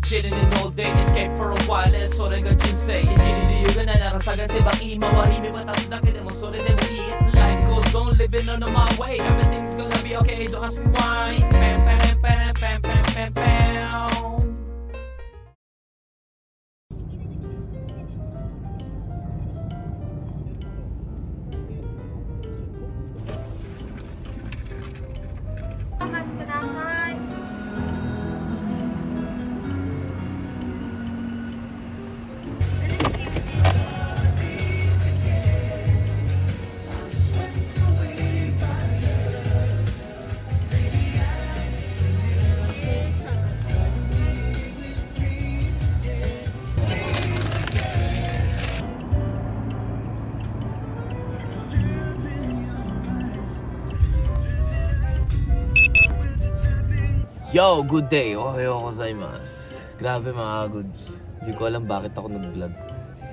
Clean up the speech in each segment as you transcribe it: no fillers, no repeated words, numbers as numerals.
chilling in all day, escape for a while, それが人生生きる理由がないなら探せば今は日々渡すだけでもそれでもいい Life goes on, living on my way, everything's gonna be okay, don't ask me why. Pam pam pam pam pam pam pam. Yo, good day. Ohayo gozaimasu. Grabe mga goods. Hindi ko alam bakit ako nag-vlog.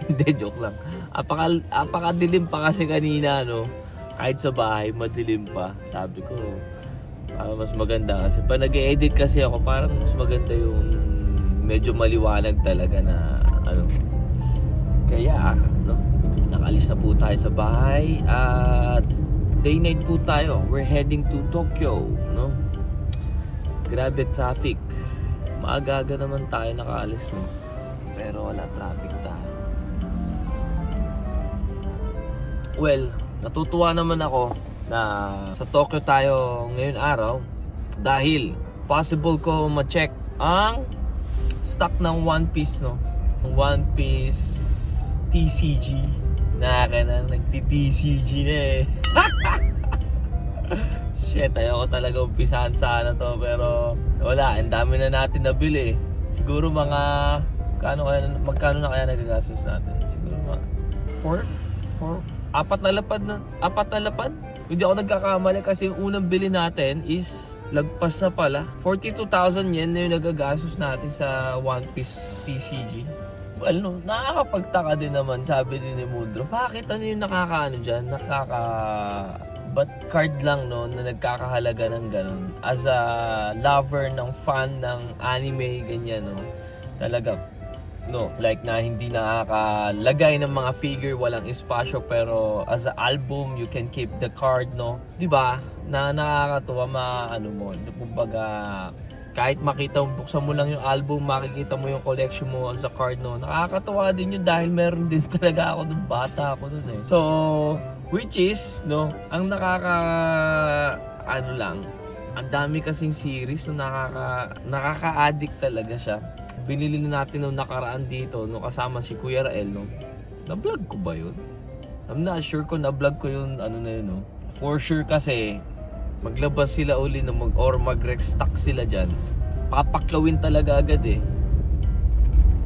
Hindi, joke lang. Apakadilim pa kasi kanina, no? Kahit sa bahay, madilim pa. Sabi ko, mas maganda kasi. Pa nag-edit kasi ako, parang mas maganda yung medyo maliwanag talaga na, ano. Kaya, no? Nakalis na po tayo sa bahay. At day night po tayo. We're heading to Tokyo, no? Grabe traffic. Maaga-aga naman tayo nakaalis, no? Pero wala traffic tayo. Well, natutuwa naman ako na sa Tokyo tayo ngayon araw dahil possible ko ma-check ang stock ng One Piece, no? One Piece TCG. Nagti-TCG na eh. Shit, ayoko talaga umpisahan sana to pero wala, ang dami na natin nabili. Siguro mga magkano na kaya nagagastos natin? Siguro mga 4 apat na lapad. Hindi ako nagkakamali kasi yung unang bili natin is lagpas na pala. 42,000 yen na yung nagagastos natin sa One Piece TCG. Well, no, nakakapagtaka din naman, sabi din ni Mudro. Bakit ano yung nakakaano dyan? But card lang, no, na nagkakahalaga ng ganun. As a lover ng fan ng anime, ganyan, no. Talaga, no, like na hindi nakakalagay ng mga figure, walang espasyo, pero as a album, you can keep the card, no. Diba? Na nakakatuwa mo, kumbaga, kahit makita mo, buksan mo lang yung album, makikita mo yung collection mo as a card, no. Nakakatuwa din yun dahil meron din talaga ako dun, bata ako dun eh. So, which is, no, ang ang dami kasing series na nakaka-addict talaga siya. Binili natin nung nakaraan dito, no, kasama si Kuya Rael, no. Na-vlog ko ba yun? I'm not sure kung na-vlog ko yun, no. For sure kasi, maglabas sila uli no, mag-restock sila dyan. Papaklawin talaga agad eh.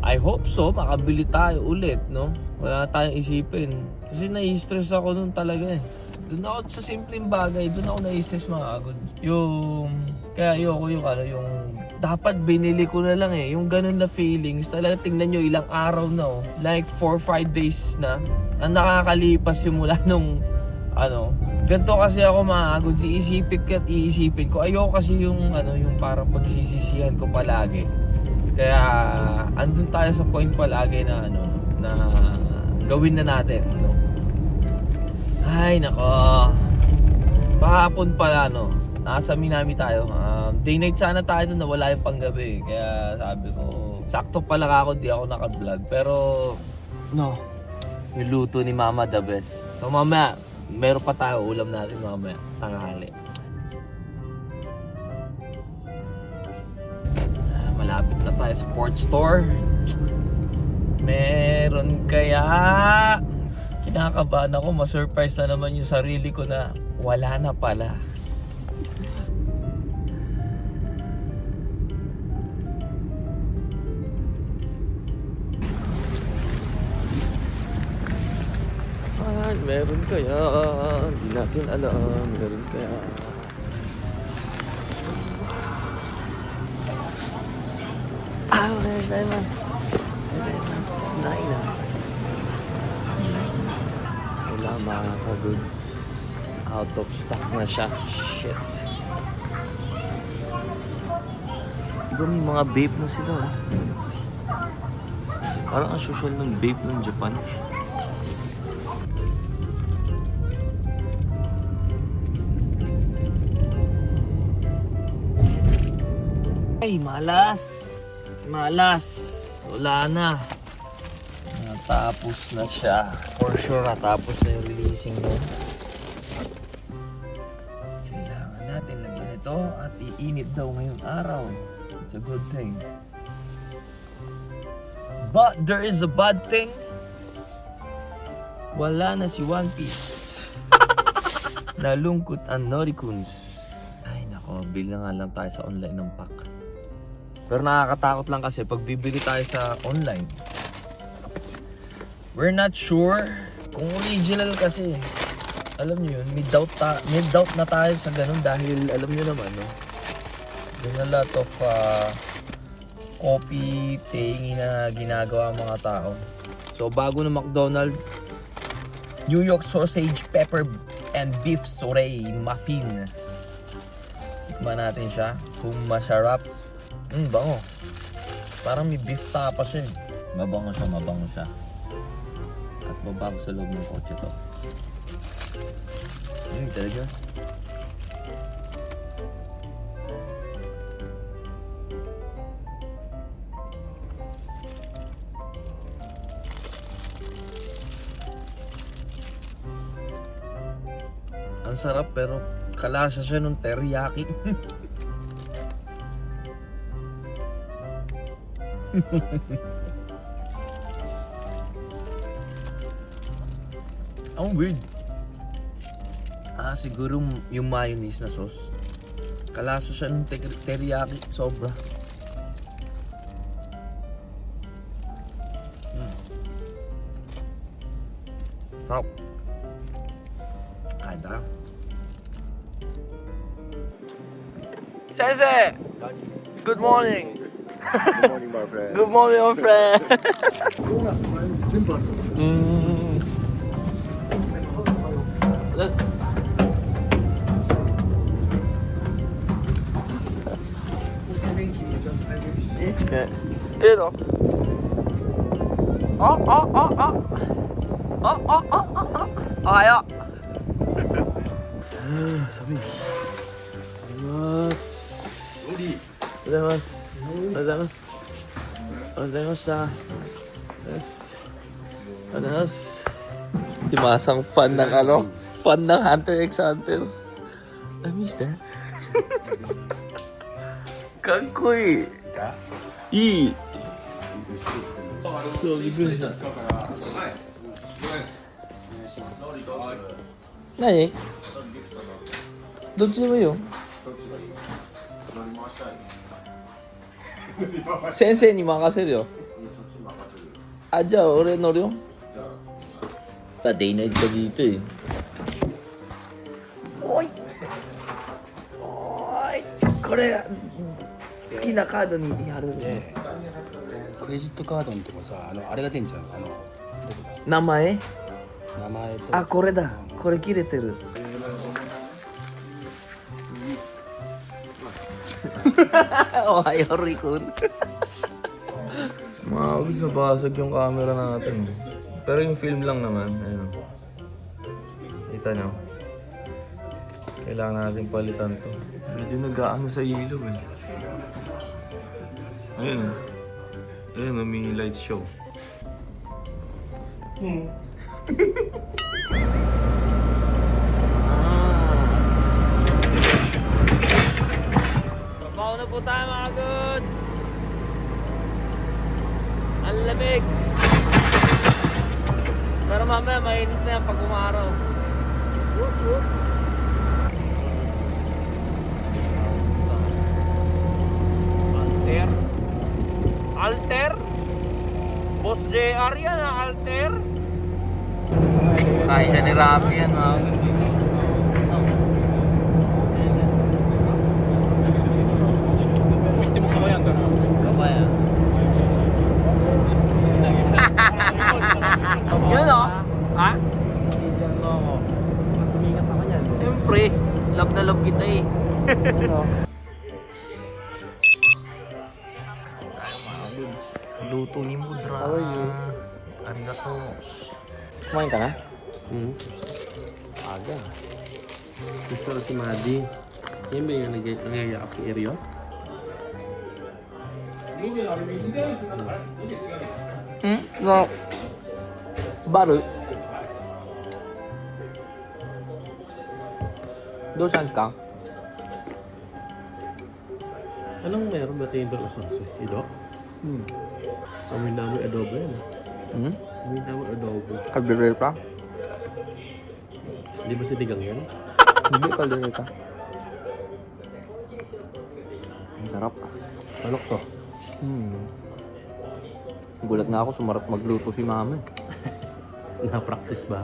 I hope so, makabili tayo ulit, no? Wala tayong isipin. Kasi nai-stress ako nun talaga eh. Doon ako sa simpleng bagay, doon ako nai-stress mga agad. Kaya ayoko yung dapat binili ko na lang eh. Yung ganun na feelings, talaga tingnan nyo ilang araw na oh. Like 4-5 days na. Ang nakakalipas simula nung ganito kasi ako mga agad. Iisipin ko. Ayoko kasi yung parang pagsisisihan ko palagi. Kaya andun tayo sa point palagi na na gawin na natin, no. Ay nako. Pahapon pala nasa Minami tayo. Day night sana tayo doon na wala yung panggabi. Kaya sabi ko, sakto pala ako di ako naka-vlog. Pero no, yung luto ni Mama the best. So mamaya, meron pa tayo ulam natin mamaya, tanghali. Malapit na tayo sa Port Store. Meron kaya? Kinakabahan ako, ma-surprise na naman yung sarili ko na wala na pala. Ay, meron kaya? Hindi natin alam. Meron kaya? Wala mga ka-goods. Out of stock na siya. Shit. Diba may mga vape na sila? Oh. Parang ang social ng vape ng Japan. Ay, malas! Malas! Wala na. Natapos na siya. For sure, natapos na yung releasing mo. Kailangan natin lagyan ito at iinit daw ngayong araw. It's a good thing. But there is a bad thing. Wala na si One Piece. Nalungkot ang Norikuns. Ay nako, bili na nga lang tayo sa online ng pack. Pero nakakatakot lang kasi pag bibili tayo sa online, we're not sure kung original kasi. Alam niyo yun, may doubt na tayo sa ganun dahil alam niyo naman, no? There's a lot of copy thing na ginagawa ang mga tao. So bago na McDonald's, New York Sausage Pepper and Beef Soray Muffin. Tikman natin siya kung masarap. Bango. Parang may beef tapa siya eh. Mabango siya. At baba ko sa loob ng kotse to. Talaga. Ang sarap pero kalasa siya nung teriyaki. Ang weird. Siguro yung mayonnaise na sauce. Kalasa siya ng teriyaki. Sobra. Sarap. Kada. Sensei! Good morning! Good morning, my friend. Good morning, my friend! ボーナスの前に全部あると思う。Let's...いいっすね。のおはよう。寒い。おはようございます。おはようございます。おはようございます。おはようございました。おはようございます。Di masang fan ng fan ng Hunter x Hunter. I miss that. かっこいい。いい。そうびっくりした。何？どっちでもいいよ。先生に任せるよ。じゃあ俺乗るよ。Day night ka dito eh. Oy! Oy! これ好きなカードに貼るね。クレジットカードのとこさ、あれが出んじゃん。名前？名前と。これだ。これ切れてる。おはようリコン。Basag yung camera natin. Pero yung film lang naman, ayun. Kita nyo. Kailangan natin palitan to. Medyo nag-aano sa ilaw eh. Ayun. Ayun, may light show. Trabaho na po tayo mga goods. Ang lamig. Pero mamaya mainit na yan pag umaraw. Alter? Alter? Boss JR yan ha, Alter? Kaya ni Rafi yan ha. Hindi mo kawayan ka na. Kabayan. Yun o. Ha? Bibigyan mo ako. Mas sumikat ako yan. Siyempre. Love na love kita eh. luto ni Mudra. How are you? Arigato. Kumain ka na? Aga. Gusto ko si Madi. Yan ba yung nangyayakap si Eryo? No. Baru. どうしたんですか? Anong meron ba tayong doon sa Ido? Kami namin adobo yan. Kami namin adobo. Kaldereta? Di ba sinigang yan? Hindi kaldereta. Ang sarap. Manok to. Gulat nga ako, sumarap magluto si mama. Na-practice ba?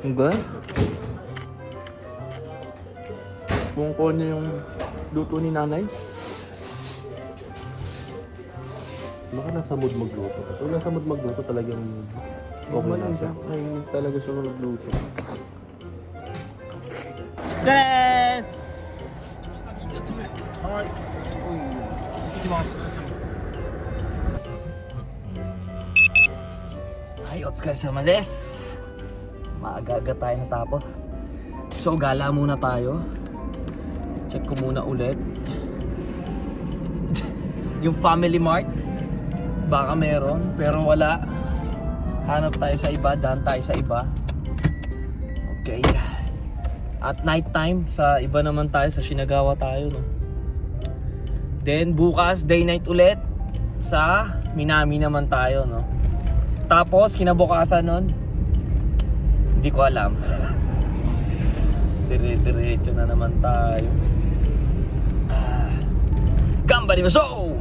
Hindi. Kung ko niya yung luto ni nanay. Baka nasa mood magluto ka. Kung nasa mood magluto talagang Okay lang siya. Kainit talaga siya magluto. Yes! Ay, otsukaresama desu. Maaga-aga tayo natapos. So, gala muna tayo. Check ko muna ulit. Yung Family Mart. Baka meron, pero wala. Hanap tayo sa iba, dahan tayo sa iba. Okay. At night time, sa iba naman tayo, sa Shinagawa tayo, no? Then, bukas, day night ulit. Sa Minami naman tayo, no? Tapos, kinabukasan nun, hindi ko alam. Dire-diretso na naman tayo. Gamba di maso!